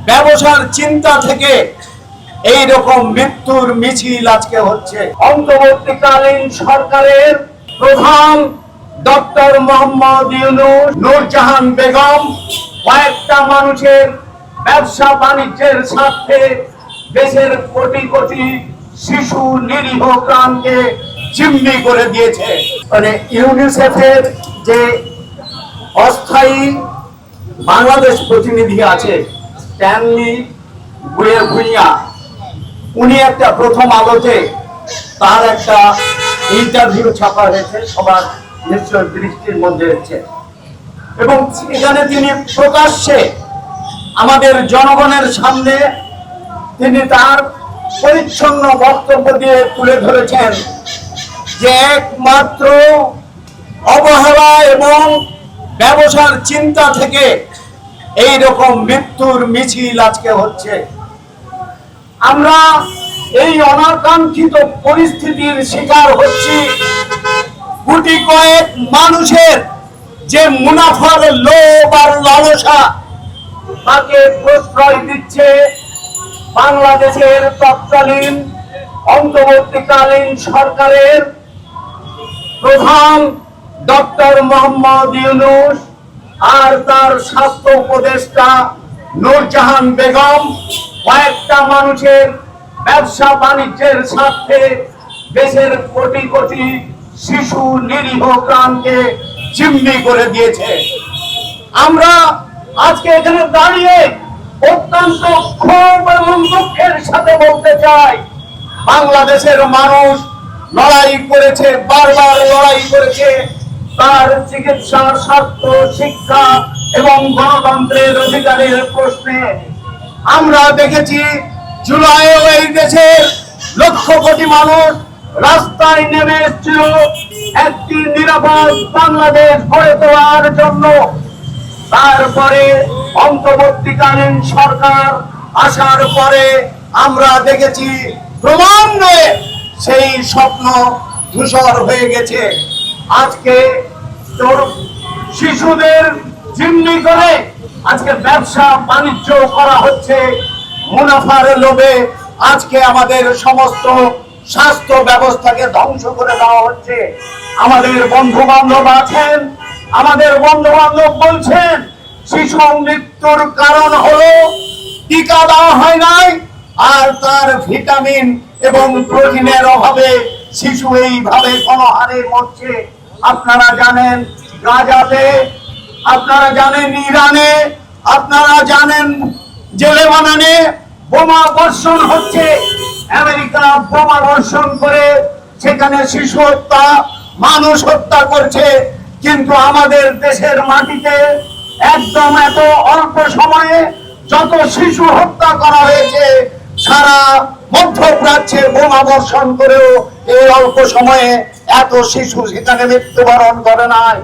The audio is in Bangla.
ব্যবসার চিন্তা থেকে এই রকম মৃত্যুর মিছিল আজকে হচ্ছে। অন্তর্বর্তীকালীন সরকারের প্রধান ডক্টর মোহাম্মদ ইউনূস, নূরজাহান বেগম কয়েকটা মানুষের ব্যবসা বাণিজ্যের স্বার্থে দেশের কোটি কোটি শিশু নিরীহ প্রাণকে জিম্মি করে দিয়েছে। মানে ইউনিসেফের যে অস্থায়ী বাংলাদেশ প্রতিনিধি আছে স্ট্যানলি ভুঁইয়া, উনি একটা প্রথম আলোতে তার একটা ইন্টারভিউ ছাপা হয়েছে, সবার নিশ্চয় দৃষ্টির মধ্যে হচ্ছে, এবং এখানে তিনি প্রকাশ্যে আমাদের জনগণের সামনে তিনি তার পরিচ্ছন্ন বক্তব্য দিয়ে তুলে ধরেছেন যে একমাত্র অবহেলা এবং ব্যবসার চিন্তা থেকে এই রকম মৃত্যুর মিছিল আজকে হচ্ছে। আমরা এই অনাকাঙ্ক্ষিত পরিস্থিতির শিকার হচ্ছি গুটি কয়েক মানুষের যে মুনাফার লোভ আর লালসা তাকে প্রশ্রয় দিচ্ছে বাংলাদেশের তৎকালীন অন্তর্বর্তীকালীন সরকারের প্রধান ডক্টর মোহাম্মদ ইউনূস আর তার স্বাস্থ্য উপদেষ্টা নূরজাহান বেগম কয়েকটা মানুষের ব্যবসা বাণিজ্যের স্বার্থে দেশের কোটি কোটি শিশু নিরীহ প্রাণকে জিম্মি করে দিয়েছে। আমরা আজকে এখানে দাঁড়িয়ে অত্যন্ত ক্ষোভ এবং দুঃখের সাথে বলতে চাই, বাংলাদেশের মানুষ লড়াই করেছে, বারবার লড়াই করেছে তার চিকিৎসা, স্বাস্থ্য, শিক্ষা এবং গণতন্ত্রের অধিকারের প্রশ্নে। আমরা দেখেছি জুলাইয়ে এই দেশের লক্ষ কোটি মানুষ রাস্তায় নেমে এসেছিল একটি নিরাপদ বাংলাদেশ গড়ে তোলার জন্য। তারপরে অন্তর্বর্তীকালীন সরকার আসার পরে আমরা দেখেছি ক্রমান্বয়ে সেই স্বপ্ন ধূসর হয়ে গেছে। আজকে শিশুদের জিম্মি করে আজকে ব্যবসা বাণিজ্য করা হচ্ছে মুনাফার লোভে। আজকে আমাদের সমস্ত স্বাস্থ্য ব্যবস্থাকে ধ্বংস করে দেওয়া হচ্ছে। আমাদের বন্ধু বান্ধব আছেন, আমাদের বন্ধু বান্ধব বলছেন শিশু মৃত্যুর কারণ হলো টিকা দেওয়া হয় নাই আর তার ভিটামিন এবং প্রোটিনের অভাবে শিশু এইভাবে গণহারে মরছে। আপনারা জানেন গাজাতে, আপনারা জানেন ইরানে, আপনারা জানেন লেবাননে বোমা বর্ষণ হচ্ছে। আমেরিকা বোমা বর্ষণ করে সেখানে শিশু হত্যা, মানুষ হত্যা করছে, কিন্তু আমাদের দেশের মাটিতে একদম এত অল্প সময়ে যত শিশু হত্যা করা হয়েছে, সারা মধ্যপ্রাচ্যে বোমা বর্ষণ করেও এই অল্প সময়ে এত শিশু সেখানে মৃত্যুবরণ করে নাই।